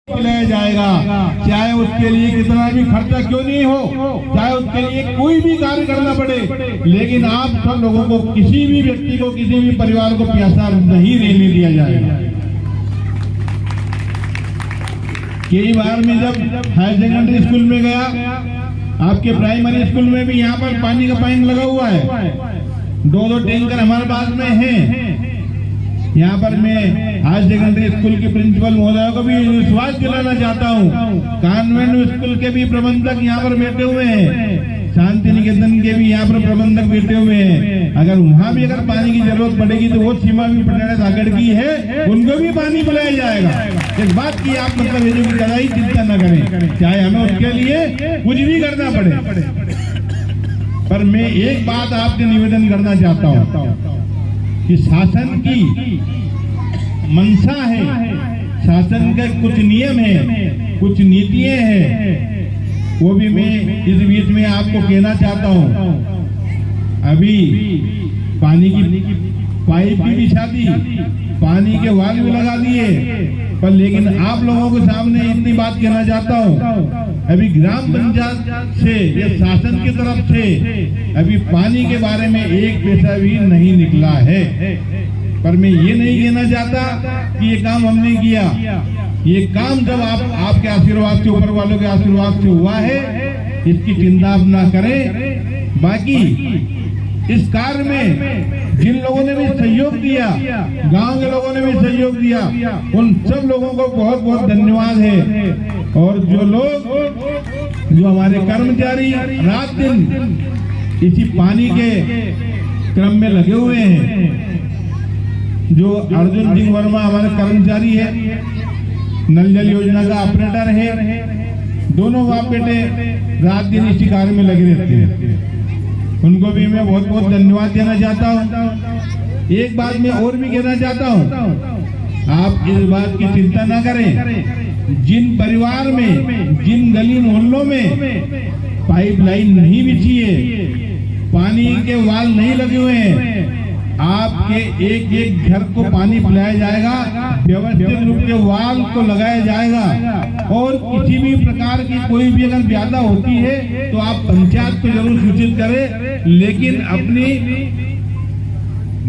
पिलाया जाएगा, चाहे उसके लिए कितना भी खर्चा क्यों नहीं हो, चाहे उसके लिए कोई भी कार्य करना पड़े, लेकिन आप सब लोगों को, किसी भी व्यक्ति को, किसी भी परिवार को प्यासा नहीं रहने दिया जाएगा। कई बार मैं जब हायर सेकेंडरी स्कूल में गया, आपके प्राइमरी स्कूल में भी यहाँ पर पानी का पाइप लगा हुआ है, 2-2 टैंकर हमारे पास में है। यहाँ पर मैं हायर सेकेंडरी स्कूल के प्रिंसिपल महोदय को भी विश्वास दिलाना चाहता हूँ, कॉन्वेंट स्कूल के भी प्रबंधक यहाँ पर बैठे हुए हैं, शांति निकेतन के भी यहाँ पर प्रबंधक बैठे हुए हैं। अगर वहाँ भी अगर पानी की जरूरत पड़ेगी तो वो सीमा भी पटना सागर की है, उनको भी पानी पिलाया जाएगा। इस बात की आप मतलब कदाई चिंता न करें, चाहे हमें उसके लिए कुछ भी करना पड़े। पर मैं एक बात आपसे निवेदन करना चाहता हूँ कि शासन की मंशा है, शासन के कुछ नियम है, कुछ नीतियां हैं, वो भी मैं इस बीच में आपको कहना चाहता हूँ। अभी पानी की पाइप भी बिछा दी, पानी के वाल भी लगा दिए, पर लेकिन आप लोगों के सामने इतनी बात कहना चाहता हूँ, अभी ग्राम पंचायत से या शासन की तरफ से अभी पानी के बारे में एक पैसा भी नहीं निकला है। पर मैं ये नहीं कहना चाहता कि ये काम हमने किया, ये काम जब आपके आशीर्वाद से, ऊपर वालों के आशीर्वाद से हुआ है, इसकी चिंता आप ना करें। बाकी इस कार्य में जिन लोगों ने भी सहयोग दिया, गांव के लोगों ने भी सहयोग दिया, उन सब लोगों को बहुत बहुत धन्यवाद है। और जो हमारे कर्मचारी रात दिन इसी पानी के क्रम में लगे हुए हैं, जो अर्जुन सिंह वर्मा हमारे कर्मचारी है, नल जल योजना का ऑपरेटर है, दोनों बाप बेटे रात दिन इसी कार्य में लगे रहते हैं, उनको भी मैं बहुत बहुत धन्यवाद देना चाहता हूँ। एक बात मैं और भी कहना चाहता हूँ, आप इस बात की चिंता ना करें, जिन परिवार में, जिन गली मोहल्लों में पाइपलाइन नहीं बिछी है, पानी के वाल नहीं लगे हुए हैं, आपके एक एक घर को पानी पिलाया जाएगा, व्यवस्थित रूप से वाल को लगाया जाएगा। और किसी भी प्रकार की कोई भी अगर व्याधा होती है तो आप पंचायत को जरूर सूचित करें, लेकिन अपनी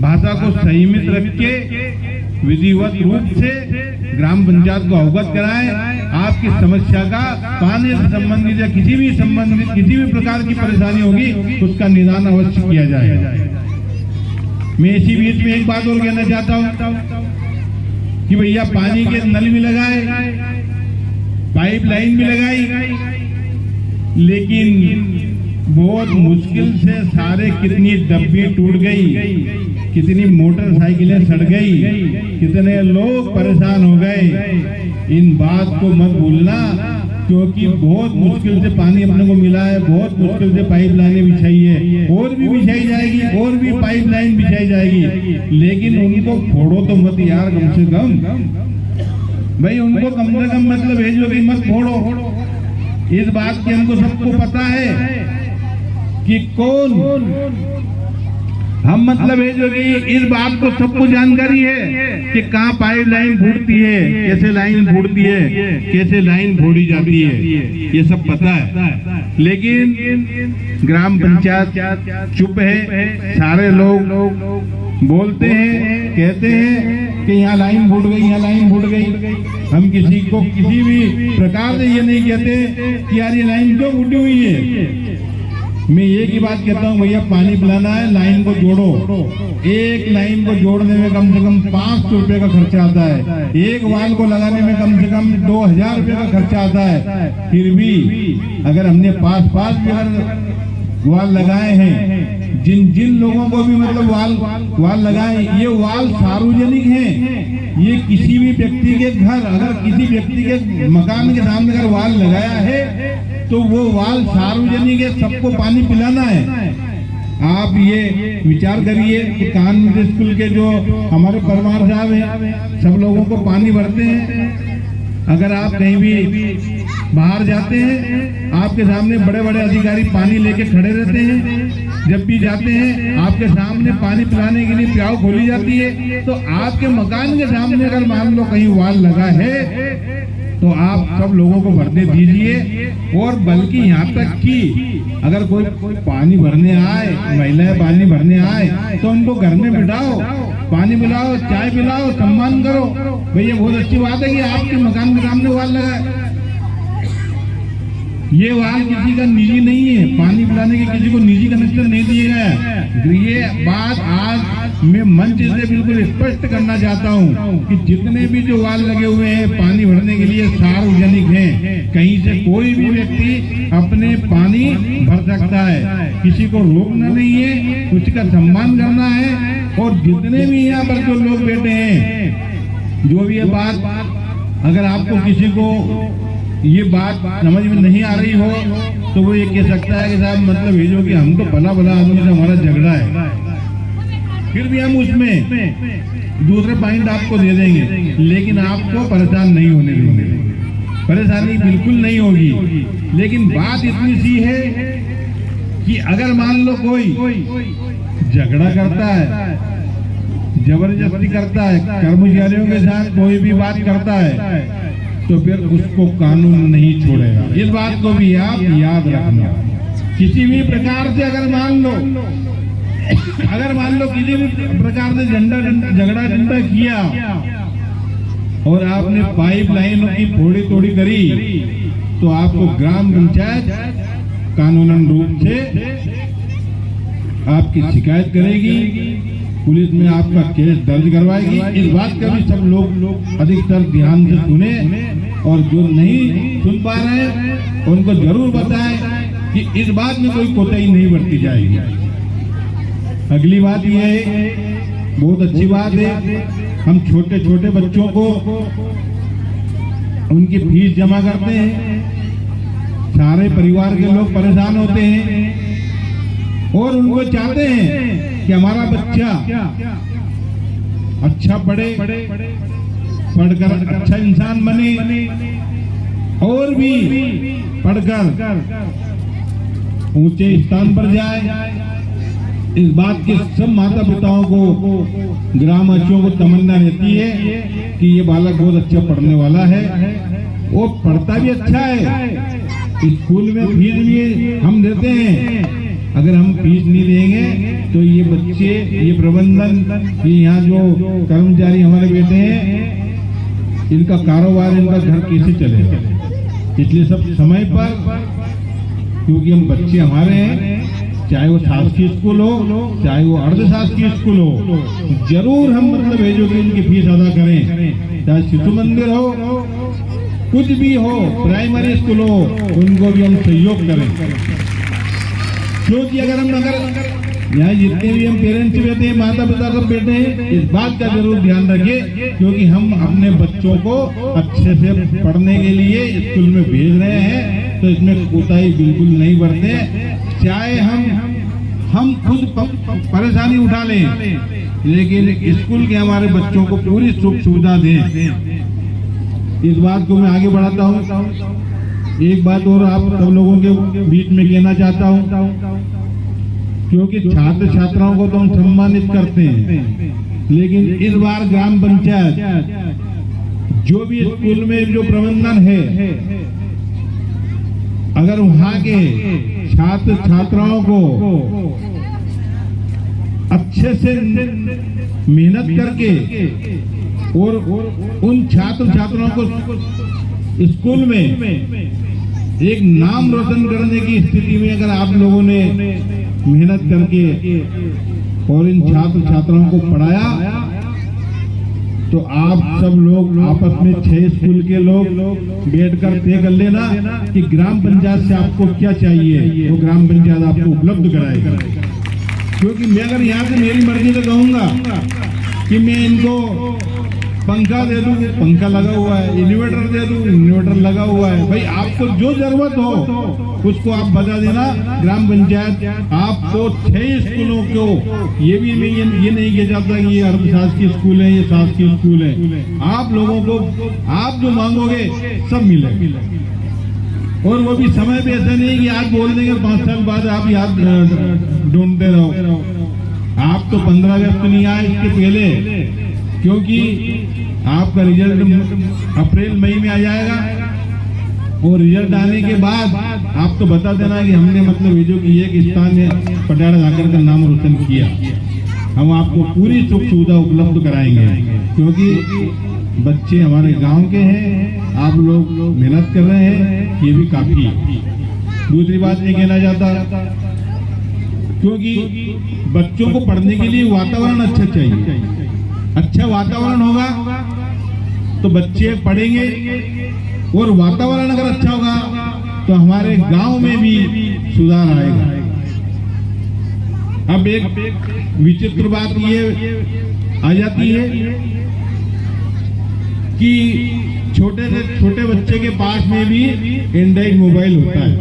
भाषा को संयमित रख के विधिवत रूप से ग्राम पंचायत को अवगत कराएं। आपकी समस्या का, पानी से संबंधित या किसी भी प्रकार की परेशानी होगी, उसका निदान अवश्य किया जाएगा। मैं इसी बीच में एक बात और कहना चाहता हूँ कि भैया पानी के नल भी लगाए, पाइपलाइन भी लगाई, लेकिन बहुत मुश्किल से सारे, कितनी डब्बी टूट गई, कितनी मोटरसाइकिलें सड़ गई, कितने लोग परेशान हो गए। इन बात को मत भूलना, क्योंकि बहुत मुश्किल से पानी अपने को मिला है, बहुत मुश्किल से पाइपलाइनें बिछाई है, और भी बिछाई जाएगी, और भी पाइपलाइन बिछाई जाएगी, लेकिन उनको फोड़ो तो मत यार, कम से कम भाई उनको कम से कम मतलब है जो कि मत फोड़ो। इस बात की हमको सबको पता है कि कौन हम मतलब है जो कि इस बात को सबको जानकारी है कि कहाँ पाइप लाइन फूटती है, कैसे लाइन फूटती है, कैसे लाइन फोड़ी जाती है, ये सब पता है। लेकिन ग्राम पंचायत चुप है, सारे लोग बोलते हैं, कहते हैं कि यहाँ लाइन फूट गई, यहाँ लाइन फूट गई। हम किसी को किसी भी प्रकार से ये नहीं कहते कि यार ये लाइन क्यों फूटी हुई है। मैं एक ही बात कहता हूँ, भैया पानी पिलाना है, लाइन को जोड़ो। एक लाइन को जोड़ने में कम से कम 500 रुपए का खर्चा आता है, एक वाल को लगाने में कम से कम 2000 रुपए का खर्चा आता है। फिर भी अगर हमने पास वाल लगाए हैं, जिन लोगों को भी मतलब वाल लगाए, ये वाल सार्वजनिक हैं, ये किसी भी व्यक्ति के घर, अगर किसी व्यक्ति के मकान के सामने अगर वाल लगाया है तो वो वाल सार्वजनिक है, सबको पानी पिलाना है। आप ये विचार करिए कि कॉन्वेंट स्कूल के जो हमारे परमार साहब हैं, सब लोगों को पानी भरते हैं। अगर आप कहीं भी बाहर जाते हैं, आपके सामने बड़े बड़े अधिकारी पानी लेके खड़े रहते हैं, जब भी जाते हैं आपके सामने पानी पिलाने के लिए प्याऊ खोली जाती है, तो आपके मकान के सामने अगर मान लो कहीं वाल लगा है तो आप सब लोगों को भरने दीजिए। और बल्कि यहाँ तक कि अगर कोई पानी भरने आए, महिलाएं पानी भरने आए, तो उनको घर में बिठाओ, पानी पिलाओ, चाय पिलाओ, सम्मान करो। भैया बहुत अच्छी बात है कि आपके मकान के सामने वाल लगा है। ये वाल किसी का निजी नहीं है, पानी पिलाने के किसी को निजी कनेक्शन नहीं दिए गए। ये बात आज मैं मंच से बिल्कुल स्पष्ट करना चाहता हूँ कि जितने भी जो वाल लगे हुए हैं पानी भरने के लिए सार्वजनिक हैं, कहीं से कोई भी व्यक्ति अपने पानी भर सकता है, किसी को रोकना नहीं है, उसका सम्मान करना है। और जितने भी यहाँ पर जो लोग बैठे हैं, जो भी ये बात अगर आपको किसी को ये बात समझ में नहीं आ रही हो तो वो ये कह सकता है कि साहब मतलब ये जो कि हम तो भला भला आदमी से हमारा झगड़ा है, फिर भी हम उसमें दूसरे पॉइंट आपको दे देंगे, लेकिन आपको परेशान नहीं होने देंगे। परेशानी बिल्कुल नहीं होगी। लेकिन बात इतनी सी है कि अगर मान लो कोई झगड़ा करता है, जबरदस्ती करता है, कर्मचारियों के साथ कोई भी बात करता है, तो फिर उसको कानून नहीं छोड़ेगा। इस बात को भी आप याद रखना। किसी भी प्रकार से अगर मान लो किसी भी प्रकार से झगड़ा डंडा किया और आपने पाइप लाइनों की फोड़ी तोड़ी करी, तो आपको ग्राम पंचायत कानूनन रूप से आपकी शिकायत करेगी, पुलिस में आपका केस दर्ज करवाएगी। इस बात का भी सब लोग अधिकतर ध्यान से सुने, और जो नहीं सुन पा रहे हैं उनको जरूर बताएं कि इस बात में कोई कोताही नहीं बरती जाएगी। अगली बात यह है, बहुत अच्छी बात है, हम छोटे छोटे बच्चों को उनकी फीस जमा करते हैं, सारे परिवार के लोग परेशान होते हैं और उनको चाहते हैं कि हमारा बच्चा अच्छा पढ़े, पढ़कर अच्छा इंसान बने और भी पढ़कर ऊंचे स्थान पर जाए। इस बात के सब माता पिताओं को, ग्रामवासियों को तमन्ना रहती है कि ये बालक बहुत अच्छा पढ़ने वाला है, वो पढ़ता भी अच्छा है, स्कूल में फीस भी हम देते हैं। अगर हम फीस नहीं देंगे तो ये बच्चे, ये प्रबंधन, ये यहाँ जो कर्मचारी हमारे बैठे हैं, इनका कारोबार, इनका घर कैसे चलेगा। इसलिए सब समय पर, क्योंकि हम बच्चे हमारे हैं, चाहे वो शासकीय स्कूल हो चाहे वो अर्धशासकीय स्कूल हो, जरूर हम मतलब है जो कि इनकी फीस अदा करें। चाहे शिशु मंदिर हो, कुछ भी हो, प्राइमरी स्कूल हो, उनको भी हम सहयोग करें। क्योंकि अगर यहाँ जितने भी हम पेरेंट्स बैठे हैं, माता पिता सब बैठे हैं, इस बात का जरूर ध्यान रखें, क्योंकि हम अपने बच्चों को अच्छे से पढ़ने के लिए स्कूल में भेज रहे हैं, तो इसमें कोताही बिल्कुल नहीं बरते। चाहे हम खुद परेशानी उठा लें, लेकिन स्कूल के हमारे बच्चों को पूरी सुख सुविधा दें। इस बात को मैं आगे बढ़ाता हूँ। एक बात और आप सब लोगों के बीच में कहना चाहता हूँ, क्योंकि छात्र छात्राओं को तो हम सम्मानित करते हैं, लेकिन इस बार ग्राम पंचायत जो भी स्कूल में जो प्रबंधन है, अगर वहाँ के छात्र छात्राओं को अच्छे से मेहनत करके और उन छात्र छात्राओं को स्कूल में एक नाम रोशन करने की स्थिति में अगर आप लोगों ने मेहनत करके और इन छात्र छात्राओं को पढ़ाया, तो आप सब लोग आपस में 6 स्कूल के लोग बैठकर तय कर लेना कि ग्राम पंचायत से आपको क्या चाहिए, वो ग्राम पंचायत आपको उपलब्ध कराएगी। क्योंकि मैं अगर यहाँ से मेरी मर्जी से कहूंगा कि मैं इनको पंखा दे दूं, पंखा लगा हुआ है, इन्वर्टर दे दूं, इन्वर्टर लगा हुआ है, भाई आपको जो जरूरत हो उसको आप बता देना। ग्राम पंचायत आपको 6 स्कूलों को, ये भी मैं ये नहीं कह जाता कि ये अर्धशासकीय स्कूल है, ये शासकीय स्कूल है, आप लोगों को आप जो मांगोगे सब मिलेगा। और वो भी समय पे ऐसा नहीं कि आज बोल देंगे 5 साल बाद आप याद ढूंढते रहो। आप तो 15 अगस्त नहीं आए इसके पहले, क्योंकि आपका रिजल्ट अप्रैल मई में आ जाएगा और रिजल्ट आने के बाद आप तो बता देना कि हमने मतलब ये जो की एक स्थान में पटियाला जाकर का नाम रोशन किया। हम आपको पूरी सुख सुविधा उपलब्ध कराएंगे, क्योंकि बच्चे हमारे गांव के हैं, आप लोग मेहनत कर रहे हैं, ये भी काफी है। दूसरी बात ये कहना चाहता, क्योंकि बच्चों को पढ़ने के लिए वातावरण अच्छा चाहिए। अच्छा वातावरण होगा तो बच्चे पढ़ेंगे, और वातावरण अगर अच्छा होगा तो हमारे गांव में भी सुधार आएगा। अब एक विचित्र बात ये आ जाती है कि छोटे से छोटे बच्चे के पास में भी एंड्रॉइड मोबाइल होता है,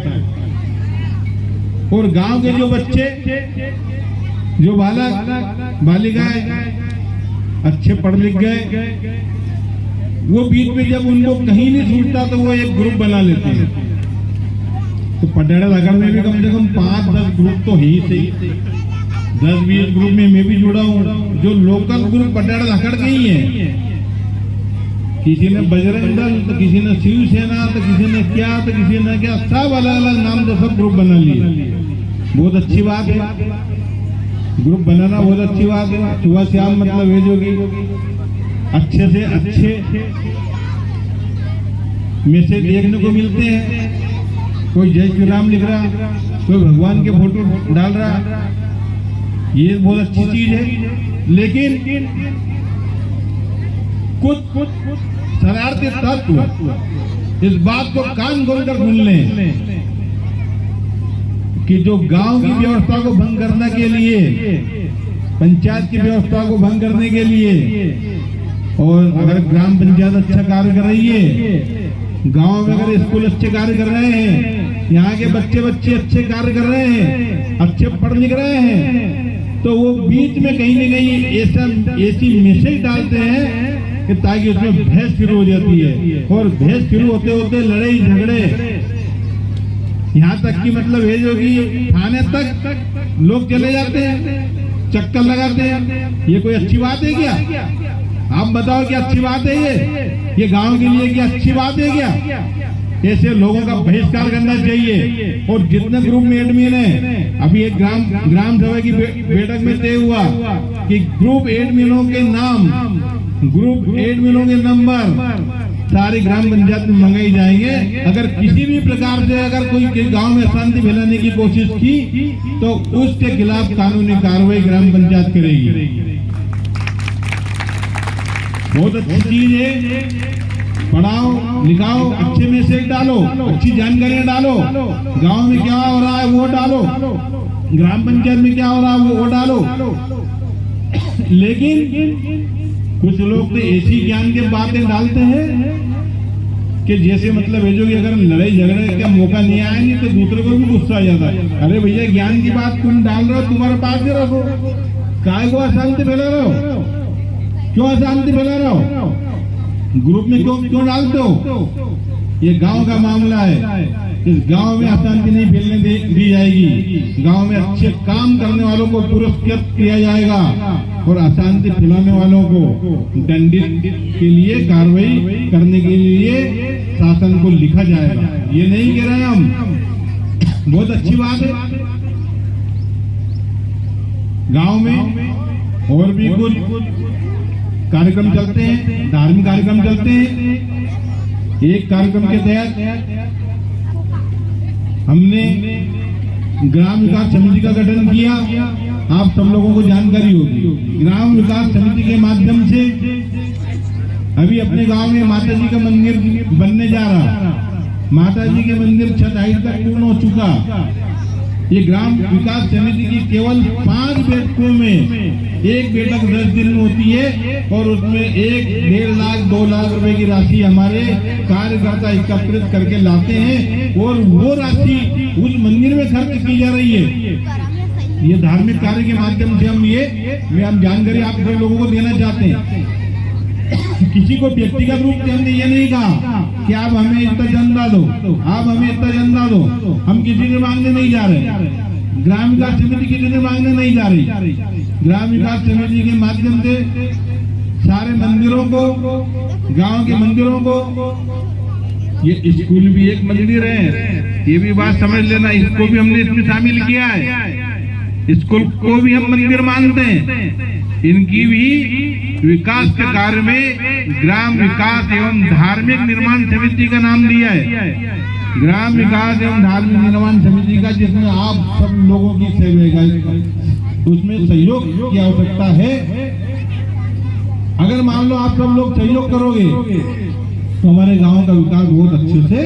और गांव के जो बच्चे, जो बालक बालिकाएं अच्छे पढ़ लिख गए, वो बीच में जब उनको कहीं नहीं छूटता तो वो एक ग्रुप बना लेते हैं। तो पटियाला नगर में भी कम से कम 5-10 ग्रुप तो है ही सही। 10-20 ग्रुप में मैं भी जुड़ा हूँ, जो लोकल ग्रुप पटियाला नगर के ही है। किसी ने बजरंग दल, तो किसी ने शिवसेना, तो किसी ने क्या, तो किसी ने क्या, सब अलग अलग नाम से सब ग्रुप बना लिए। बहुत अच्छी बात है, ग्रुप बनाना बहुत अच्छी बात है। सुबह शाम मतलब है जो कि अच्छे से अच्छे मैसेज देखने को मिलते हैं। कोई जय श्री राम लिख रहा, कोई भगवान के फोटो डाल रहा, ये बहुत अच्छी चीज है। लेकिन कुछ शरारती तत्व इस बात को कान खोलकर सुन लें कि जो गांव की व्यवस्था को भंग करने के लिए, पंचायत की व्यवस्था को भंग करने के लिए, और अगर ग्राम पंचायत अच्छा कार्य कर रही है, गांव में अगर स्कूल अच्छे कार्य कर रहे हैं, यहाँ के बच्चे अच्छे कार्य कर रहे हैं, अच्छे पढ़ लिख रहे हैं, तो वो बीच में कहीं न कहीं ऐसी मैसेज डालते हैं कि ताकि उसमें बहस शुरू हो जाती है, और बहस शुरू होते होते लड़ाई झगड़े, यहाँ तक कि मतलब है जो कि थाने तक लोग चले जाते हैं, चक्कर लगाते हैं। ये कोई अच्छी बात है क्या? आप बताओ क्या अच्छी बात है ये गांव के लिए क्या अच्छी बात है क्या? ऐसे लोगों का बहिष्कार करना चाहिए। और जितने ग्रुप में एडमिन है, अभी एक ग्राम सभा की बैठक में तय हुआ कि ग्रुप एडमिनों के नाम, ग्रुप एडमिनों के नंबर सारी ग्राम पंचायत में मंगाई जाएंगे। अगर किसी भी प्रकार से अगर कोई गांव में अशांति फैलाने की कोशिश की तो उसके खिलाफ कानूनी कार्रवाई ग्राम पंचायत करेगी। बहुत अच्छी चीज है, पढ़ाओ लिखाओ, अच्छे मैसेज डालो, अच्छी जानकारियां डालो, गांव में क्या हो रहा है वो डालो, ग्राम पंचायत में क्या हो रहा है वो डालो। लेकिन कुछ लोग तो ऐसी ज्ञान की बातें डालते हैं कि जैसे मतलब है जो कि अगर लड़ाई झगड़े का मौका नहीं आया नहीं तो दूसरे को भी गुस्सा आ जाता है। अरे भैया ज्ञान की बात तुम डाल रहे हो, तुम्हारे पास ही रखो, काय को अशांति फैला रहे हो? क्यों अशांति फैला रहे हो? ग्रुप में क्यों डालते हो? ये गांव का मामला है, इस गांव में अशांति नहीं फैलने दी जाएगी। गांव में अच्छे काम करने वालों को पुरस्कृत किया जाएगा और अशांति फैलाने वालों को दंडित के लिए कार्रवाई करने के लिए शासन को लिखा जाएगा। ये नहीं कह रहे हम, बहुत अच्छी बात है। गांव में और भी कुछ कार्यक्रम चलते हैं, धार्मिक कार्यक्रम चलते हैं। एक कार्यक्रम के तहत हमने ग्राम विकास समिति का गठन किया। आप सब लोगों को जानकारी होगी। ग्राम विकास समिति के माध्यम से अभी अपने गांव में माता जी का मंदिर बनने जा रहा। माता जी के मंदिर छत हाइट तक पूर्ण हो चुका। ये ग्राम विकास समिति की केवल 5 बैठकों में, एक बैठक 10 दिन में होती है और उसमें 1-1.5 लाख 2 लाख रुपए की राशि हमारे कार्यकर्ता एकत्रित करके लाते हैं और वो राशि उस मंदिर में खर्च की जा रही है। ये धार्मिक कार्य के माध्यम से हम जानकारी आप सब लोगों को देना चाहते हैं। किसी को व्यक्तिगत रूप से हमने ये नहीं कहा कि आप हमें इतना चंदा दो, आप हमें इतना चंदा दो। हम किसी से मांगने नहीं जा रहे, ग्राम विकास समिति किसी से मांगने नहीं जा रही। ग्राम विकास समिति के माध्यम से सारे मंदिरों को, गांव के मंदिरों को, ये स्कूल भी एक मंदिर है, ये भी बात समझ लेना, इसको भी हमने इसमें शामिल किया है। स्कूल को भी हम मंदिर मानते हैं। इनकी भी विकास के कार्य में ग्राम विकास एवं धार्मिक निर्माण समिति का नाम दिया है। ग्राम विकास एवं धार्मिक निर्माण समिति का, जिसमें आप सब लोगों की सहयोग, उसमें सहयोग की आवश्यकता है। अगर मान लो आप सब लोग सहयोग करोगे तो हमारे गांव का विकास बहुत अच्छे से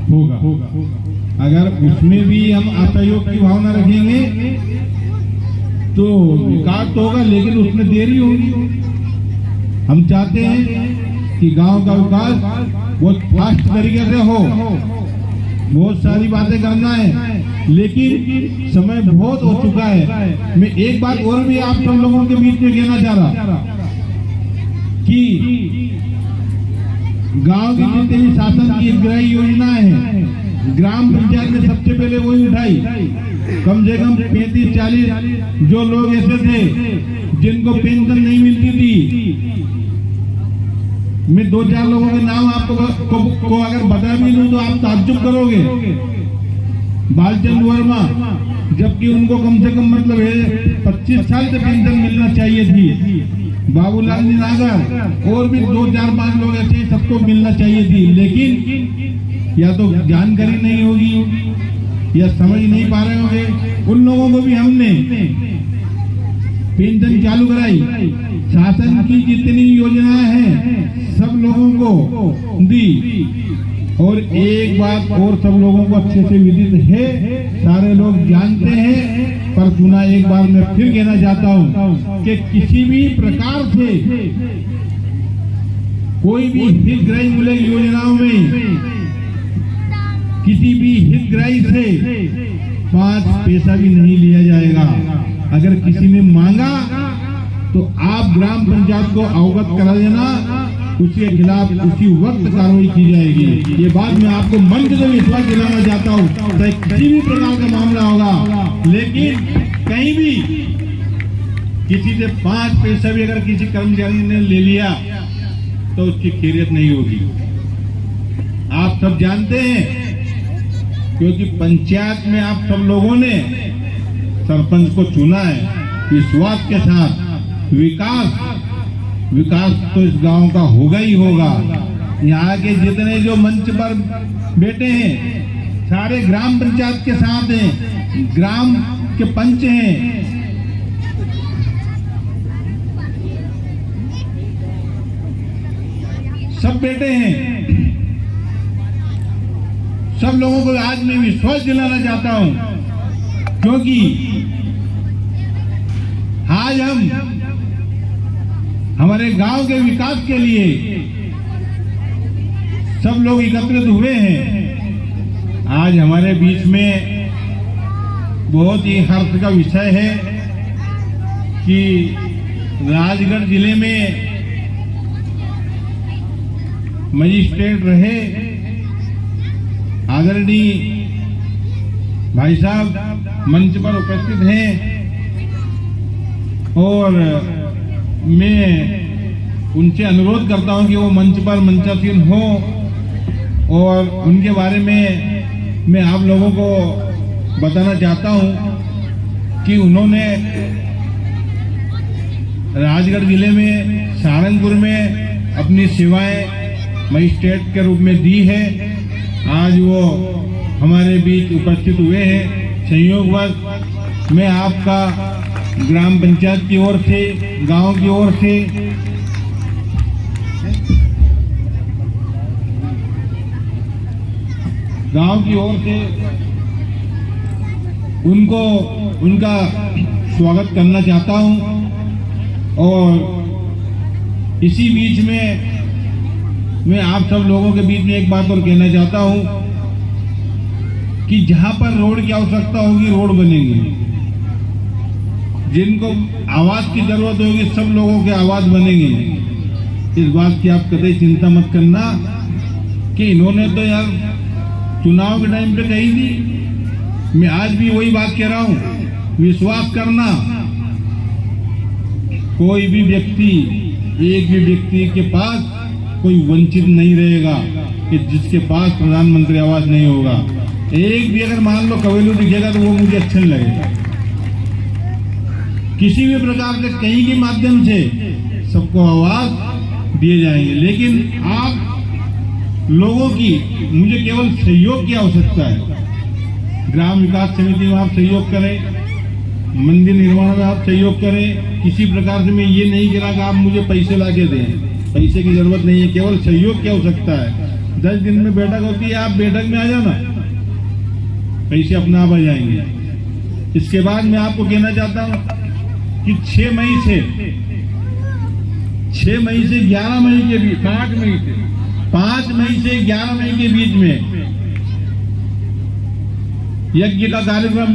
होगा। अगर उसमें भी हम असहयोग की भावना रखेंगे तो विकास तो होगा, लेकिन उसमें देरी होगी। हम चाहते हैं कि गांव का विकास बहुत फास्ट तरीके से हो। बहुत सारी बातें करना है, लेकिन समय बहुत हो चुका है। मैं एक बात और भी आप सब लोगों के बीच में कहना चाह रहा कि गांव की जितनी भी शासन की हितग्राही योजना है, ग्राम पंचायत ने सबसे पहले वही उठाई। कम से कम 35-40 जो लोग ऐसे थे जिनको पेंशन नहीं मिलती थी, मैं 2-4 लोगों के नाम आपको को अगर बता भी दूं तो आप ताज्जुब करोगे। बालचंद वर्मा, जबकि उनको कम से कम मतलब 25 साल से पेंशन मिलना चाहिए थी। बाबूलाल नागर और भी 2-4-5 लोग ऐसे, सबको मिलना चाहिए थी, लेकिन या तो जानकारी नहीं होगी या समझ नहीं पा रहे होंगे। उन लोगों को भी हमने पेंशन चालू कराई। शासन की जितनी योजनाएं हैं सब लोगों को दी। और एक बात और सब लोगों को अच्छे से विदित है, सारे लोग जानते हैं, पर सुना एक बार मैं फिर कहना चाहता हूं कि किसी भी प्रकार से कोई भी हितग्राही मूलक योजनाओं में किसी भी हितग्राही से 5 पैसा भी नहीं लिया जाएगा। अगर किसी ने मांगा तो आप ग्राम पंचायत को अवगत करा देना, उसके खिलाफ उसी वक्त कार्रवाई की जाएगी। ये बात मैं आपको मन से विश्वास दिलाना चाहता हूँ। चाहे किसी भी प्रकार का मामला होगा, लेकिन कहीं भी किसी से 5 पैसा भी अगर किसी कर्मचारी ने ले लिया तो उसकी खैरियत नहीं होगी। आप सब जानते हैं, क्योंकि पंचायत में आप सब लोगों ने सरपंच को चुना है विश्वास के साथ। विकास तो इस गांव का होगा ही होगा। यहाँ के जितने जो मंच पर बैठे हैं सारे ग्राम पंचायत के साथ हैं, ग्राम के पंच हैं। सब बैठे हैं। सब लोगों को आज मैं विश्वास दिलाना चाहता हूं, क्योंकि आज हम हमारे गांव के विकास के लिए सब लोग एकत्रित हुए हैं। आज हमारे बीच में बहुत ही हर्ष का विषय है कि राजगढ़ जिले में मजिस्ट्रेट रहे आदरणीय भाई साहब मंच पर उपस्थित हैं, और मैं उनसे अनुरोध करता हूं कि वो मंच पर मंचासीन हो, और उनके बारे में मैं आप लोगों को बताना चाहता हूं कि उन्होंने राजगढ़ जिले में सहारनपुर में अपनी सेवाएं मजिस्ट्रेट के रूप में दी है। आज वो हमारे बीच उपस्थित हुए हैं। संयोगवश मैं आपका ग्राम पंचायत की ओर से, गांव की ओर से उनको उनका स्वागत करना चाहता हूं। और इसी बीच में मैं आप सब लोगों के बीच में एक बात और कहना चाहता हूं कि जहां पर रोड की आवश्यकता होगी रोड बनेगी, जिनको आवास की जरूरत होगी सब लोगों के आवास बनेंगे। इस बात की आप कतई चिंता मत करना कि इन्होंने तो यार चुनाव के टाइम पे कही थी। मैं आज भी वही बात कह रहा हूं, विश्वास करना, कोई भी व्यक्ति, एक भी व्यक्ति के पास कोई वंचित नहीं रहेगा कि जिसके पास प्रधानमंत्री आवास नहीं होगा। एक भी अगर मान लो कवेलू दिखेगा तो वो मुझे अच्छा नहीं लगेगा। किसी भी प्रकार से कहीं के माध्यम से सबको आवाज दिए जाएंगे, लेकिन आप लोगों की मुझे केवल सहयोग की आवश्यकता है। ग्राम विकास समिति में आप सहयोग करें, मंदिर निर्माण में आप सहयोग करें। किसी प्रकार से मैं ये नहीं कह रहा कि आप मुझे पैसे ला के दें, पैसे की जरूरत नहीं है, केवल सहयोग की आवश्यकता है। 10 दिन में बैठक होती है, आप बैठक में आ जाना, पैसे अपने आप आ जाएंगे। इसके बाद मैं आपको कहना चाहता हूं कि 6 मई से 11 मई के बीच, 5 मई से 11 मई के बीच में यज्ञ का कार्यक्रम,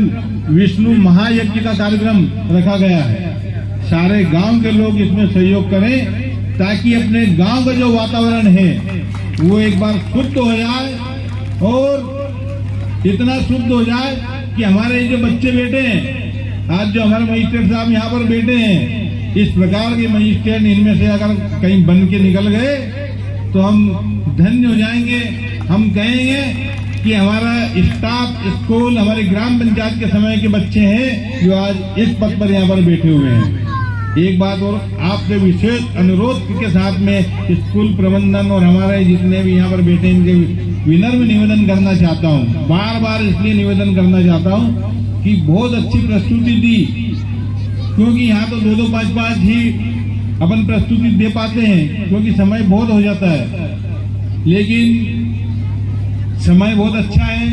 विष्णु महायज्ञ का कार्यक्रम रखा गया है। सारे गांव के लोग इसमें सहयोग करें ताकि अपने गांव का जो वातावरण है वो एक बार शुद्ध हो जाए, और इतना शुद्ध हो जाए कि हमारे जो बच्चे बैठे हैं, आज जो हमारे मजिस्ट्रेट साहब यहाँ पर बैठे हैं, इस प्रकार के मजिस्ट्रेट इनमें से अगर कहीं बन के निकल गए तो हम धन्य हो जाएंगे। हम कहेंगे कि हमारा स्टाफ, स्कूल, हमारे ग्राम पंचायत के समय के बच्चे हैं जो आज इस पद पर यहाँ पर बैठे हुए हैं। एक बात और आपसे विशेष अनुरोध के साथ में स्कूल प्रबंधन और हमारे जितने भी यहाँ पर बैठे हैं इनके विनम्र निवेदन करना चाहता हूँ। बार बार इसलिए निवेदन करना चाहता हूँ कि बहुत अच्छी प्रस्तुति दी, क्योंकि यहाँ तो 2-2, 5-5 ही अपन प्रस्तुति दे पाते हैं क्योंकि समय बहुत हो जाता है, लेकिन समय बहुत अच्छा है।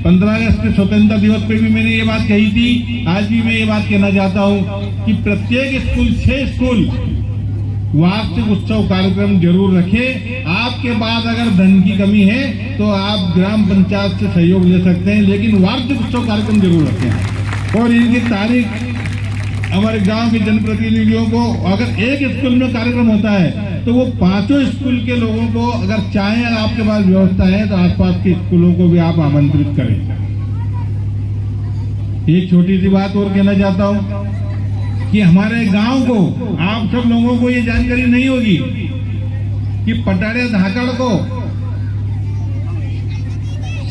15 अगस्त के स्वतंत्रता दिवस पे भी मैंने ये बात कही थी, आज भी मैं ये बात कहना चाहता हूँ कि प्रत्येक स्कूल, 6 स्कूल वार्षिक उत्सव कार्यक्रम जरूर रखें। आपके पास अगर धन की कमी है तो आप ग्राम पंचायत से सहयोग ले सकते हैं, लेकिन वार्षिक उत्सव कार्यक्रम जरूर रखें। और इनकी तारीख हमारे गांव के जनप्रतिनिधियों को, अगर एक स्कूल में कार्यक्रम होता है तो वो 5 स्कूल के लोगों को, अगर चाहें, आपके पास व्यवस्था है तो आसपास के स्कूलों को भी आप आमंत्रित करें। एक छोटी सी बात और कहना चाहता हूं कि हमारे गांव को, आप सब लोगों को ये जानकारी नहीं होगी कि पटाड़े धाकड़ को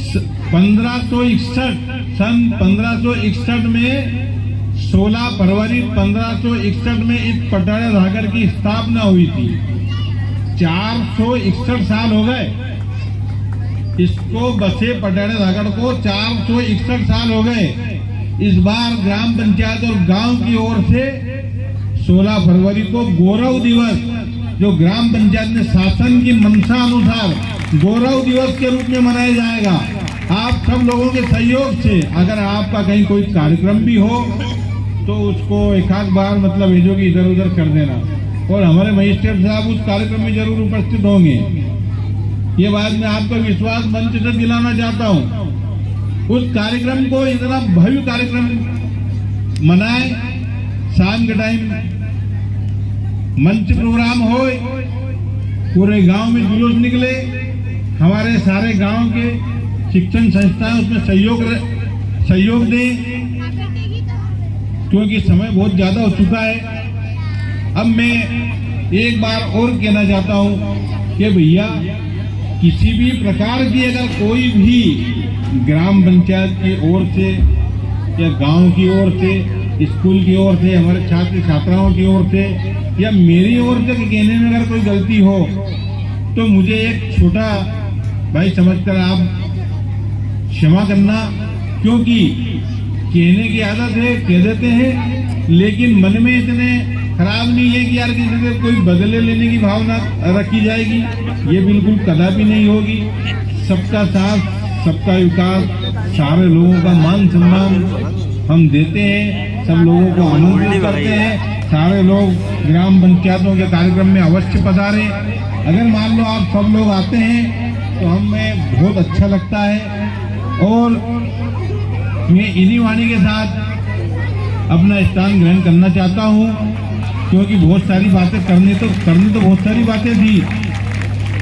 सन 1561 में 16 फरवरी 1561 में इस पटाड़े धाकड़ की स्थापना हुई थी। 461 साल हो गए इसको बसे पटाड़े धाकड़ को, 461 साल हो गए। इस बार ग्राम पंचायत और गांव की ओर से 16 फरवरी को गौरव दिवस, जो ग्राम पंचायत ने शासन की मंशा अनुसार गौरव दिवस के रूप में मनाया जाएगा। आप सब लोगों के सहयोग से अगर आपका कहीं कोई कार्यक्रम भी हो तो उसको एक आध बार मतलब भेजो कि इधर उधर कर देना, और हमारे मजिस्ट्रेट साहब उस कार्यक्रम में जरूर उपस्थित होंगे। ये बात मैं आपका विश्वास मंच से दिलाना चाहता हूँ। उस कार्यक्रम को इतना भव्य कार्यक्रम मनाए, शाम के टाइम मंच प्रोग्राम हो, पूरे गांव में जुलूस निकले, हमारे सारे गांव के शिक्षण संस्थाएं उसमें सहयोग दें, क्योंकि समय बहुत ज्यादा हो चुका है। अब मैं एक बार और कहना चाहता हूं कि भैया, किसी भी प्रकार की अगर कोई भी ग्राम पंचायत की ओर से या गांव की ओर से, स्कूल की ओर से, हमारे छात्र छात्राओं की ओर से या मेरी ओर से कहने में अगर कोई गलती हो तो मुझे एक छोटा भाई समझकर आप क्षमा करना, क्योंकि कहने की आदत है, कह देते हैं, लेकिन मन में इतने खराब नहीं है कि यार किसी से कोई बदले लेने की भावना रखी जाएगी। ये बिल्कुल कदापि नहीं होगी। सबका साथ, सबका विकास, सारे लोगों का मान सम्मान हम देते हैं, सब लोगों को आमंत्रित करते हैं। सारे लोग ग्राम पंचायतों के कार्यक्रम में अवश्य पधारें। अगर मान लो आप सब लोग आते हैं तो हमें बहुत अच्छा लगता है। और मैं इन्हीं वाणी के साथ अपना स्थान ग्रहण करना चाहता हूं क्योंकि बहुत सारी बातें करनी तो बहुत सारी बातें थी,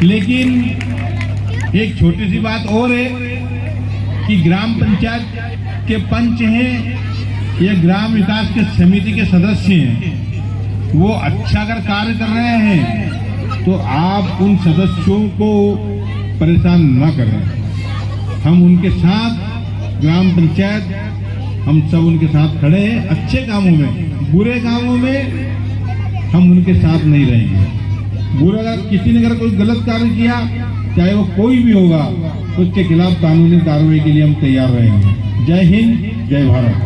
लेकिन एक छोटी सी बात और है कि ग्राम पंचायत के पंच हैं या ग्राम विकास के समिति के सदस्य हैं, वो अच्छा अगर कार्य कर रहे हैं तो आप उन सदस्यों को परेशान न करें। हम उनके साथ, ग्राम पंचायत हम सब उनके साथ खड़े हैं। अच्छे कामों में, बुरे कामों में हम उनके साथ नहीं रहेंगे। बुरा अगर किसी ने अगर कोई गलत कार्य किया, चाहे वो कोई भी होगा, तो उसके खिलाफ कानूनी कार्रवाई के लिए हम तैयार रहेंगे। जय हिंद, जय भारत।